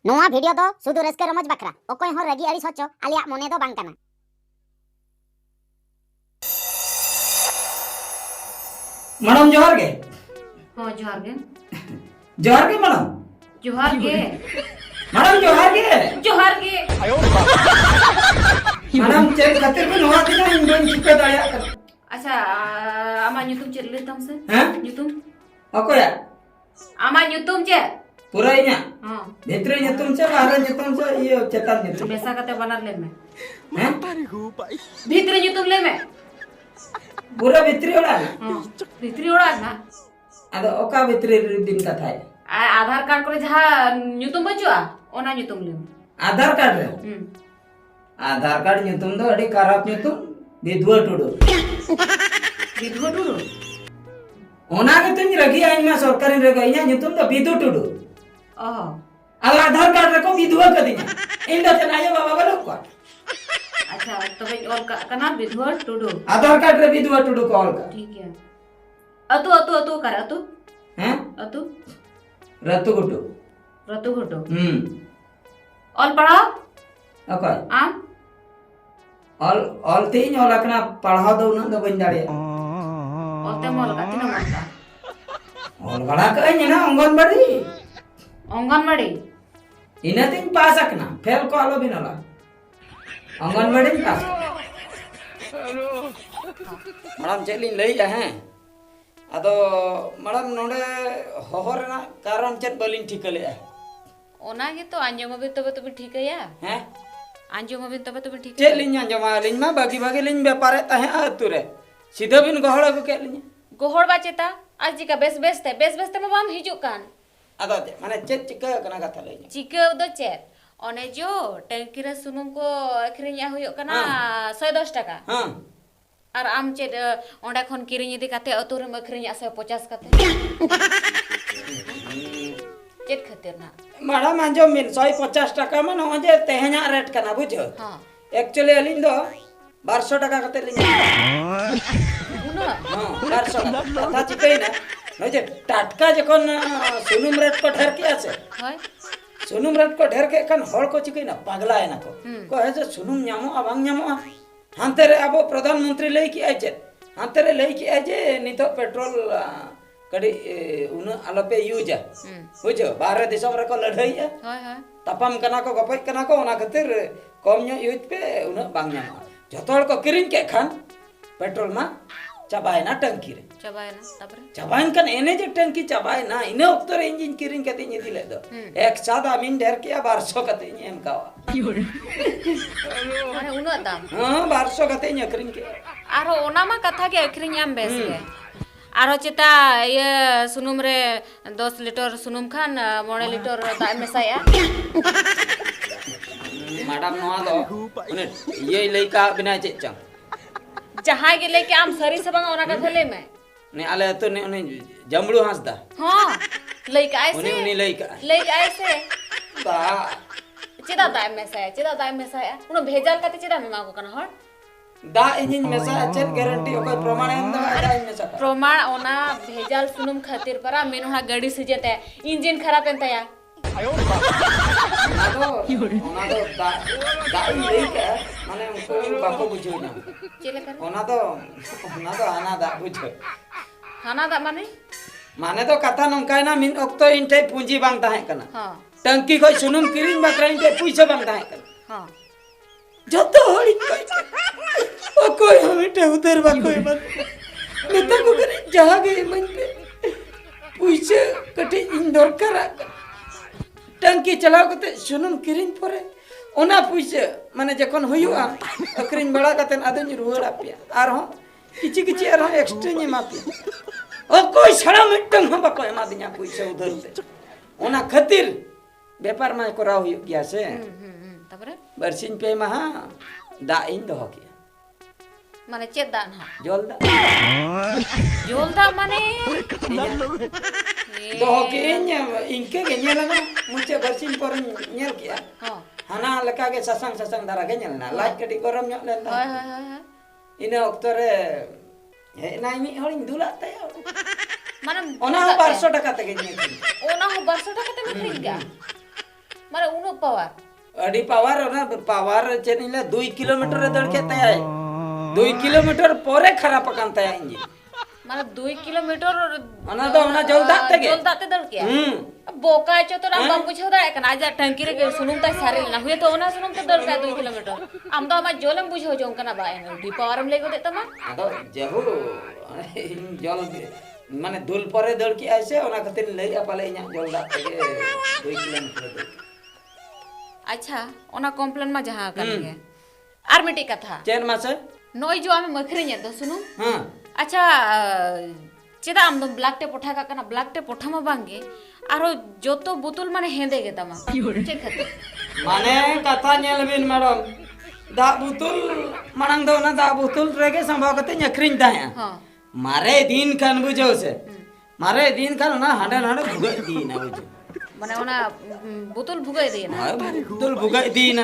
नोआ वीडियो दो सुदु रस्का रमज बकरा ओकोय हो रगी अड़ी सोचो आलिया मोने दो बांग कना मैडम जोहार गे हाँ जोहार गे मैडम जोहार गे मैडम जोहार गे मैडम चेक खातिर में नोआ दिना इन दोन चिपे दाया कर अच्छा आमा ᱧᱩᱛᱩᱢ ᱪᱮᱫ ᱞᱟᱹᱭ ᱛᱟᱢ ᱥᱮ हैं ᱧᱩᱛᱩम ओकोया आमा ᱧᱩᱛᱩम ᱪᱮᱫ पूरा इना हाँ भितरे ᱧᱩᱛᱩम से बाहर ᱧᱩᱛᱩम से ये चेतन ᱧᱩᱛᱩम बेसा कते बनार ले में हैं भीतरी ᱧᱩᱛᱩम ले में पूरा भितरी ओड़ा हाँ भीतरी ओड़ा ना अदो ओका भितरी दिन कथा है आधार कार्ड करे जहाँ ᱧᱩᱛᱩम बचुआ ओना ᱧᱩᱛᱩम ले में आधार कार्ड रे आधार कार्ड ᱧᱩᱛᱩम दो अड़ी खराब ᱧᱩᱛᱩम विधवा टुडू विधवा टुडू ओना के तुम रगी आइन में सरकारी रगी इना ᱧᱩᱛᱩम दो विधु टुडू ओहो अब आधार कार्ड रखो विधवा कदिना इन दो चनायो बाबा बोलो को अच्छा तबे और कना विधवा टुडू आधार कार्ड रे विधवा टुडू कॉल का ठीक है अतु अतु अतु कर अतु हैं अतु रतु गुटू रतु घटो और पढ़ा ओके आम ऑल तीन और लकना पढ़ा दो ना दो बन दाड़े ओते मोल का तीन मोल का और बड़ा कहीं ना अंगनवाड़ी अंगनवाड़ी इना तीन पास सकना फेल को आलो बिनला अंगनवाड़ी पास मैडम चेलिन लई जा हैं अदो मैडम नोडे होहर ना कारण चेत बलिन ठिकले ओना गे तो आंजम भी तबे तबे ठीक है या हैं आंजम भी तबे तबे ठीक है चेलिन जमा लिन मा बाकी बाकी लिन व्यापार तहे आतुरे सीधा बिन गहड़ को के लिन गोहड़ बाचेता आज जी का बेस बेस ते बाम हिजु कान अदो माने चेत चिका कना कथा लई चिके दो चेत ओने जो टैंकी रे सुनुम को अखरिया होयो कना 110 टाका हां और आम चेत ओंडा खन किरिኝ इदी काते अतु रे अखरिया 150 काते चेत खतिर ना मैडम आंजो मिन 150 टाका मन होजे तेहना रेट कना बुझो हां एक्चुअली अलिन दो 1200 टाका कते लिन उना हां 1200 कथा चिकई ना नजे टाटका जखन सुनुम रेट को ढेर किया से हाय सुनुम रेट को ढेर के कन हड़ को चिकई ना पागला है ना को कहे जे सुनुम न्यामो अबांग न्यामो हांते रे अब प्रधानमंत्री लई की आइ जे हांते रे लई की आइ जे नितो पेट्रोल कड़ी उन आलोपे यूज बुझो बाहर दिसम रे को लड़ाई है हाय हाय तापम कना को गपय कना को ओना खातिर कम न्यो यूज पे उन बांग न्यामो जतोड़ को किरिन के खान पेट्रोल मा चबाय ना टंकी रे चबाय ना तबरे चबाइन कन एने जे टंकी चबाय ना इने ओक्तर इंजिन किरिन कते नि दिले दो एक सादा मिन ढेर किया 1200 कते एम कावा माने उनो दाम हां 1200 कते नि किरिन के आरो ओना मा कथा के अखरियाम बेस के आरो चिता ये सुनुम रे 10 लीटर सुनुम खान 9 लीटर दा मेसाया मैडम नोआ दो उने ये लइका बिना चे चंग जहां के लेके आम सरी से बंगा ओना कथा ले में ने आले तो ने उने जमड़ू हंसदा हां लइका उने ऐसे लइका ऐसे बा चिदा दाय मेसाया उनो भेजल कते चिदा में मागो कना हर दा इंजिन में से चेक गारंटी ओको प्रमाण हम दा दा में से प्रमाण ओना भेजल सुनुम खातिर परा मेनोहा गाड़ी से जेते इंजन खराब एंतया ओना तो दा लइका माने उनको बाको बुझो ना चले कर ओना तो आना दा बुझो खाना दा माने तो कथा नंकाय ना मिन ओक्तो इनटे पूंजी बांग ताहे कना हां टंकी को सुनुम किरिन बकरा इनटे पैसा बांग ताहे कना हां जतो हड़ी ओ कोई हमेटे उधर बाको मत नेता को करे जहां गए मन पे पैसा कटे इन दरकार टंकी चलाव कते सुनुम किरिन परे ओना पैसा माने जखन होयुआ अकरिन बड़ा कते आदमी रुहड़ा पिया आर हो किछि आर हो एक्स्ट्रा नि मापिया ओ कोई सड़ा मिटम हम बाको एमा दिया पैसा उधर से ओना खातिर व्यापार में करा होय गया से तबरे बरसिन पे महा दा इन दो के माने चेत दान हा जोलदा माने दो के इनके के नेला ना मुचे बरसिन पर नेल किया हां हाना लका के ससंग दारा के नेलना लाइट कटी गरम न्यो लेंदा हाय हाय इने ओक्तरे हे नाइ मी हरिन दुला तय माने ओना 1200 टाका तक ने ओना 1200 टाका ते में खरीद गया मारे पावर अड़ी पावर ना पावर चेनिले 2 किलोमीटर दड़ के तय 2 किलोमीटर पोरे खराब पकान तय इंजिन माने 2 किलोमीटर ओना दो ओना जलदात तेगे जलदाते दड़ के बोका चो तो ना बाम बुझाव दाड़े कना जा टंकी रे सुनुम ता सारे ना हुए तो ओना सुनुम तो दड़ का 2 किलोमीटर आम तो आमा जोलम बुझाव जों कना बा डी पावरम लेगो दे तमा आदो जेहु जल माने दुल परे दड़ के आइसे ओना खातिर लई पाले इना जलदात तेगे 2 किलोमीटर अच्छा ओना कंप्लेन मा जहां कर के आर मिटी कथा चेन मासे नोई जो आमे मखरिញतो सुनु हां अच्छा चेदा आम दो ब्लैक टे पोठा का कना ब्लैक टे पोठा मा बांगे आरो जोतो बुतुल माने हेंदे गे तमा चे खते माने कथा नेल बिन मैडम दा बुतुल मानंग दो ना दा बुतुल रेगे संभाव कते नखरिñ ताया हां मारे दिन खान बुझो से मारे दिन खान ना हाडे हाडे भुगे दी ना बुझो माने ओना बुतुल भुगाई दे ना बुतुल भुगे दी ना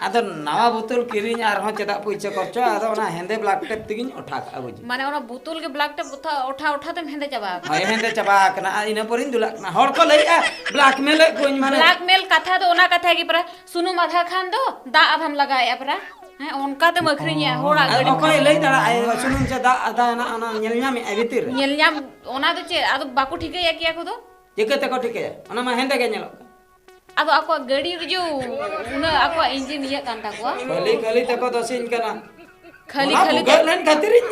आदो नवा बुतुल किरिñ आर हो चेदा पैसा खर्चा आदो ना हेंदे ब्लैक टेप तिगिñ उठा का बुझो माने ओना बुतुल के ब्लैक टेप उठा तेम हेंदे चाबा हाय हेंदे चाबा कना इना परिन दुला ना हर को लई ब्लैकमेल कोइन माने ब्लैकमेल कथा तो ओना कथा की पर सुनु माथा खान दो दा आधम लगाया पर हैं उनका ते मखरिñ होड़ा गड़ी ओकय लई दाड़ा आय सुनुम से दा आदा ना ना नेलняमी अबितिर नेलኛम ओना तो चे आदो बाकू ठीके या किया को दो चिकते को ठीक है ओना मा हेंदे के नेलो आदो आको गड़ी रे जो उना आको इंजन ये कांता को खाली खाली तको दसिन कना खाली खाली खाली गलन खातिरिñ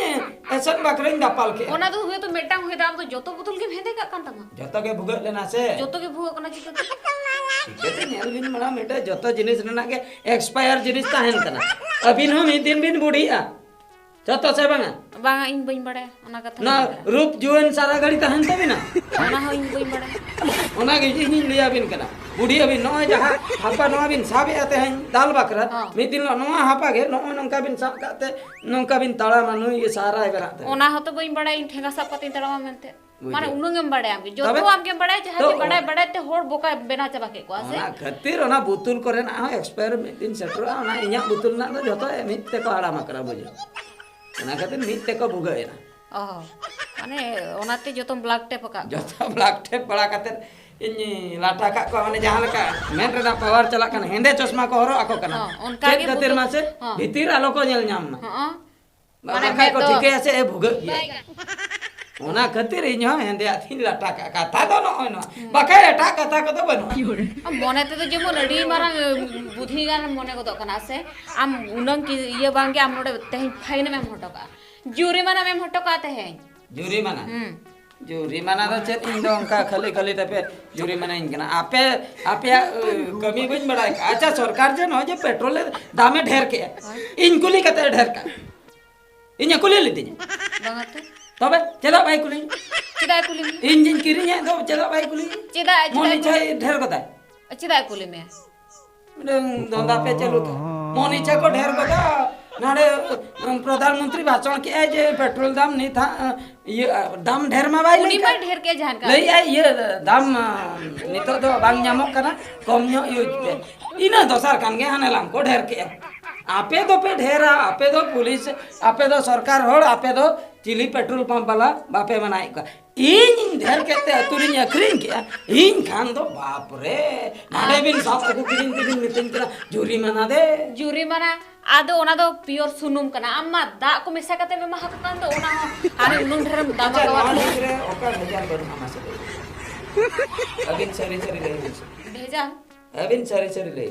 एसन बकरिñ दापाल के ओना तो हुए तो मेटांग हुए दाम तो जोतो बुतुल के भेंदे का कांता मा जतो के भुगत लेना से जोतो के भूख कना चितो चिकते नेल बिन मड़ा मेटे जतो जिनिस रेना के एक्सपायर जिनिस ताहेन कना अबिन हम दिन बिन बुढ़िया जतो से बांगा बांगा इन बइन बड़े ओना कथा ना रूप जुवन सारा गाड़ी ताहेन तबे ना ओना हो इन बइन बड़े ओना के इनी लिया बिन कना बुढ़ी अबिन नो जहा हापा नो बिन साबे आते हैं दाल बकरा मी दिन नो हापा के नो नंका बिन साब काते नंका बिन ताड़ा मानु ये सारा है बराते ओना हो तो बइन बड़े इन ठेगा सब कति तड़वा मेनते माने उनुंगम बड़े आमके जोतो आमके बड़े जहा के बड़े बड़े ते होड़ बोका बेना चबा के को आसे ओना खातिर ओना बुतुल करे ना एक्सपायर में दिन सेटर ओना इया बुतुल ना तो जतो मित ते को आड़ा मकरा बुझो ओना खातिर मित ते को भुगाए ना ओह माने ओनाते जोतो ब्लैक टेप का जतो ब्लैक टेप बड़ा खातिर इन लाटा का को माने जहां लका मेन रे पावर चला कन हेंदे चश्मा को हरो आको कना उनका के खातिर मासे भीतर आलो को नेल ᱧᱟᱢ ना हां माने काय को ठीके আছে ए भुग ओना खातिर इन हेंदे आथिन लाटा का कथा तो न होय न बाका एटा कथा को तो बनो मने ते तो जेमो नडी मारा बुद्धि गान मने को तो कना से आम उनंग की ये बांगे आम नोडे तेहि फाइन में हटका जुर्माना में हटका ते हैं जुर्माना जुर्माना तो चेत इन दो उनका खाली खाली तपे जुर्माना इन कना आपे आपे कमी बन बड़ा अच्छा सरकार जे न जे पेट्रोल दामे ढेर के इन कुली कते ढेर का इन कुली लेती बांगते तबे चला भाई कुली चिदा कुली में इंजन किरिñ दो चला भाई कुली चिदा मोनी चाय ढेर कता चिदा कुली में धंधा पे चलू तो मोनी चाय को ढेर कता नाडे प्रधानमंत्री भाषण के जे पेट्रोल दाम नहीं था ये दाम ढेर में भाई उनी में ढेर के जान का लई आई ये दाम नितो दो बांग ᱧᱟᱢᱚᱜ कना कम ᱧᱚᱜ यूज पे इना दोसर कान गे हानेलाम को ढेर के आपे दो पे ढेरा आपे दो पुलिस आपे दो सरकार होड़ आपे दो चिली पेट्रोल पंप वाला बापे बनाई का इन ढेर केते अतुरिñ अखरिñ के इन खान दो बाप रे नाडे बिन साफ को किरिñ तिबिन मितिन करा जुर्माना दे जुर्माना आदो ओना दो प्योर सुनुम कना अम्मा दा को मिसा कते में महक कान दो ओना आरे उनुन ढेरम दाम का रे ओका भेजाल बन हमा से अबिन सरी सरी ले भेजा अबिन सरी सरी ले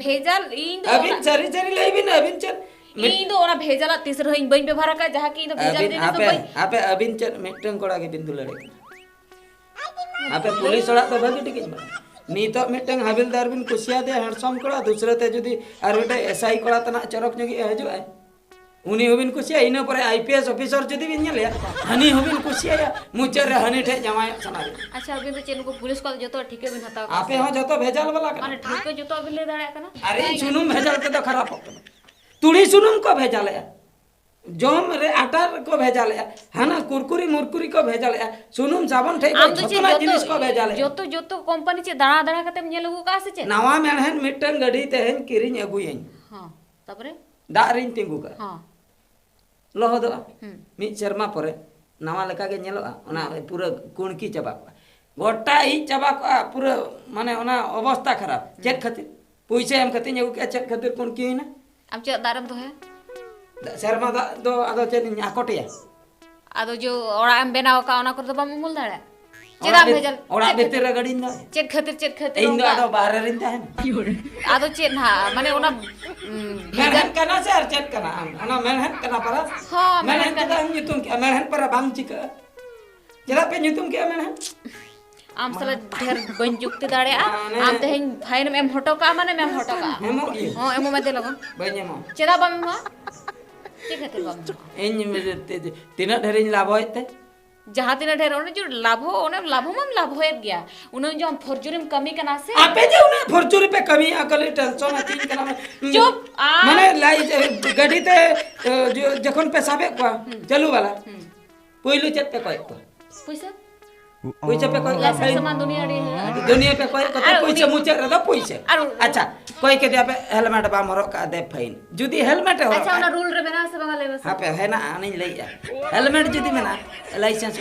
भेजल इन दो अबिन सरी सरी ले बिन अबिन चल इन दो ओना भेजला तीसर हइन बइन व्यवहार का जहा की इन भेजल अबिन दे तो आपे बइन आपे अबिन चल मिटन कोड़ा के बिंदु लड़े आपे पुलिस ओड़ा तो भागी टिकिन बा नीतो मिटन हबिलदार बिन कुसिया दे हरसम कोड़ा दूसरे ते जदी आर बेटे एसआई कोड़ा तना चरक जगी हजु है उनी होबिन कुसिया इनो परे आईपीएस ऑफिसर जदी बिन नेले हनी होबिन कुसिया मुचर रे हनी ठे जमाय सना अच्छा अभी तो चेन को पुलिस को जतो ठीके बिन हता आपे हो जतो भेजाल वाला का माने ठीके जतो अभी ले दाड़ा कना अरे सुनुम भेजाल के तो खराब हो तुड़ी सुनुम को भेजाल जम रे आटार को भेजाल हाना कुरकुरी मुरकुरी को भेजाल सुनुम साबन ठे को छतना जिनिस को भेजाल जतो जतो कंपनी चे दाड़ा दाड़ा कते नेल को का से चे नवा मेहन मिटन गडी तेहन किरिñ अगुयन हां तबरे दा रिñ तिंगु का हां लहद मी शर्मा परे नवा लेका के नेलो ओना पूरा कुणकी चबा गोटा ही चबा पूरा माने ओना अवस्था खराब चेक खातिर पुइसे एम कते ᱧᱮᱜᱩ ᱠᱮ ᱪᱮᱫ ᱠᱷᱟᱹᱛᱤᱨ ᱠᱚᱱ ᱠᱤᱭᱮᱱᱟ am cek daram tuh ya. ᱥᱮᱨᱢᱟ ᱫᱟᱜ ᱫᱚ ᱟᱫᱚ ᱪᱮᱫ ᱤᱧ ᱟᱠᱚᱴᱮᱭᱟ Ado jo orang am benaw ka ona kor do bam mul dare. Cedam bejal. ᱚᱲᱟᱜ ᱵᱷᱤᱛᱤᱨ ᱨᱮ ᱜᱟᱹᱰᱤᱧ ᱫᱚ Ced khatir ᱤᱧ ᱫᱚ onka. ᱟᱫᱚ ᱵᱟᱦᱨᱮ ᱨᱤᱧ ᱛᱟᱦᱮᱱᱟ Ado ced ha mane ona ᱢᱮᱱᱦᱮᱱ ᱠᱟᱱᱟ ᱥᱮ ᱟᱨ ᱪᱮᱫ ᱠᱟᱱᱟ ᱚᱱᱟ ᱢᱮᱱᱦᱮᱱ ᱠᱟᱱᱟ ᱯᱟᱨᱟ ᱦᱚᱸ ᱢᱮᱱᱦᱮᱱ ᱪᱮᱫᱟᱜ ᱮᱢ ᱧᱩᱛᱩᱢ ᱠᱮᱜᱼᱟ ᱢᱮᱱᱦᱮᱱ ᱯᱟᱨᱟ ᱵᱟᱝ ᱪᱤᱠᱟᱹᱜᱼᱟ ᱪᱮᱫᱟᱜ ᱯᱮ ᱧᱩᱛᱩᱢ ᱠᱮᱜᱼᱟ ᱢᱮᱱᱦᱮᱱ am sala dher ban jukti dare am tehin fain em hoto ka mane mem hoto ka. ᱮᱢᱚᱜ ᱜᱮ Oh emo mate logon. ᱵᱟᱹᱧ ᱮᱢᱚᱜ Ceda bam ma. Ced khatir bam. ᱤᱧ ᱛᱤᱱᱟᱹᱜ ᱰᱷᱮᱨᱤᱧ ᱞᱟᱵᱷᱚᱭᱮᱫ ᱛᱮ Jahat tina dher one jo labho mam labho et gya. Unon jo am forjurim kami kana se. आपे जे उन्हें Fortune पे कमी अकल टेंशन आती है ना चुप माने लाई गाड़ी ते जो जखन पे साबे को चलू वाला पहिलो चेत पे कोई को Puisa. पैसे पे कोई Lasa sama dunia di. दुनिया पे कोई को पैसे मुचे रे तो पैसे Aru. अच्छा कोई के दिया पे हेलमेट बा मरो का दे फाइन जुदी हेलमेट हो Acha ona rule re bena se bangale bas. हाँ पे है ना आने ले या हेलमेट जुदी में ना लाइसेंस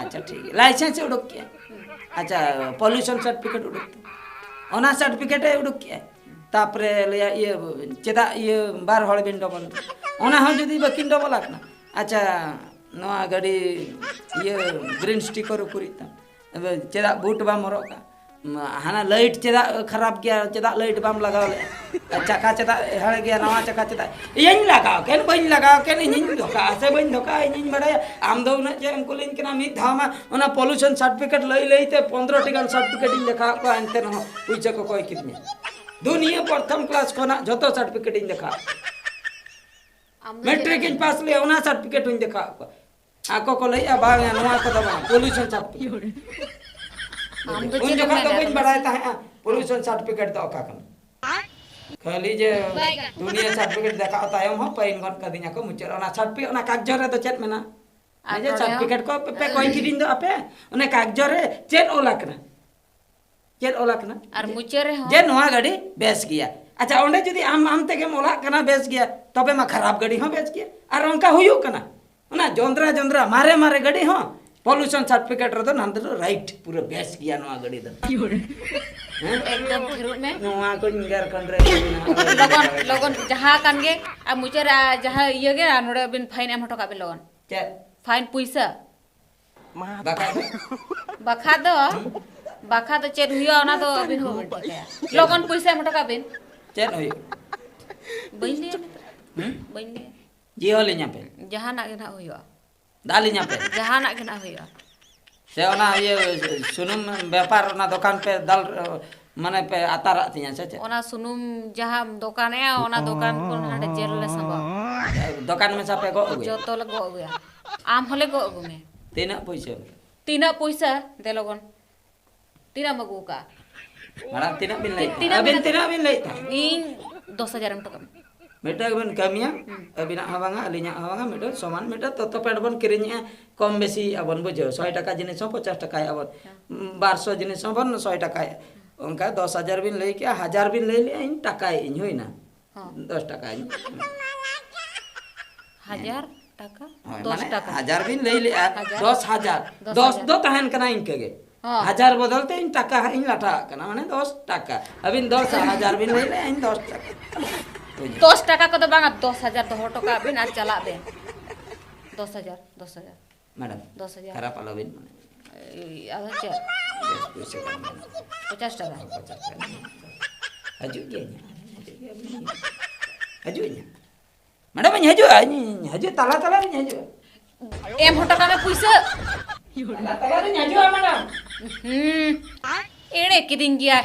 अच्छा ठीक है लाइसेंस उड़क किया अच्छा पॉल्यूशन सर्टिफिकेट उड़क ओना सर्टिफिकेट उड़क किया तापरे ये चेदा ये बार हड़ बिन डबल ओना हम जुदी बकिन डबल आकना अच्छा नवा गाड़ी ये ग्रीन स्टिकर उकुरिता चेदा बूट बा मरो का हाना लाइट चेदा खराब गया चेदा लाइट बाम लगाव ले चका चेदा हड़ गया नवा चका चेदा यही लगाओ केन बइन लगाओ केन इन धोका से बइन धोका इन बड़े आम दो न जे हमको लिन केना मी धामा ओना पॉल्यूशन सर्टिफिकेट लई लईते 15 टिकन सर्टिफिकेट इन देखा को अंते न पूछे को कोई कितने दुनिया प्रथम क्लास कोना जतो सर्टिफिकेट इन देखा मैट्रिक इन पास ले ओना सर्टिफिकेट इन देखा आको को लई बा नवा को दबा पॉल्यूशन सर्टिफिकेट Am do उन ced जगह तो mene. बइन बढ़ाता है पॉल्यूशन सर्टिफिकेट तो का कन खाली जे दुनिया सर्टिफिकेट देखा होता है हम पैन गन का दिना को मुचर ओना सर्टिफिकेट ओना कागज रे तो चेत मेना जे सर्टिफिकेट को पे कोई किदिन दो आपे ओने कागज रे चेत ओलाकना Ar mucere ho. जे नवा गाड़ी बेस गया अच्छा ओंडे जदी आम ते के मोला कना बेस गया तबे मा खराब गाड़ी हो बेस गया और उनका हुयो कना ओना जोंद्रा मारे गाड़ी हो पॉल्यूशन सर्टिफिकेट रे तो नंद राइट पूरा बेस गया नवा गाड़ी दो Ekdam thirut me. नवा को निगर कन रे Logon jaha kan ge a mucere jaha iye ge anore bin fine em hoto ka bin logon. चे Fine puisa. Baka Bakha do ced huyo ona do bin ho bin kaya. Logon puisa em hoto ka bin. चे होयो Bain liya bain liya. जी होले nya पे Jaha nak gena huyo. दाली nya पे Jaha nak gena huyo. से ओना ये सुनुम व्यापार ओना दुकान पे दाल माने पे आता रहती से Ona sunum jaha dokan ya ona dokan kon hade jel le samba. दुकान में सापे को Joto le go aguya. Am hole go agu me. तीन पैसे Tina puisa de logon. Tina magu ka. मारा तीन बिन ले तीन अबिन तीन बिन ले In 2000 em tokam. मेटा बन कमिया अबिना हवांगा अलिnya हवांगा मेटा समान मेटा तो पेड़ बन किरिnya कम बेसी अबन बुझो 100 टाका जिनिस 50 टाका अबन 1200 जिनिस बन 100 टाका उनका 10000 बिन ले के 1000 बिन ले इन टाका इन होइना 10 टाका इन 1000 taka? हाँ, 10 माने taka. 1000 बिन ले लिया 10000 10 दो तहन कना इनके गे हाँ। 1000 बदलते इन टाका इन लाटा कना माने 10 टाका अबिन 10000 बिन ले ले इन 10 टाका 10 taka ko do banga 10000 do hoto ka bin ar chala be. 10000 madam 10000 खराब आलो बिन ada che पैसे कम 50 taka. Hajunya. Madam haju tala ni haju. Em hoto ka me puisa. Tala ni haju madam. Ene kiding gya.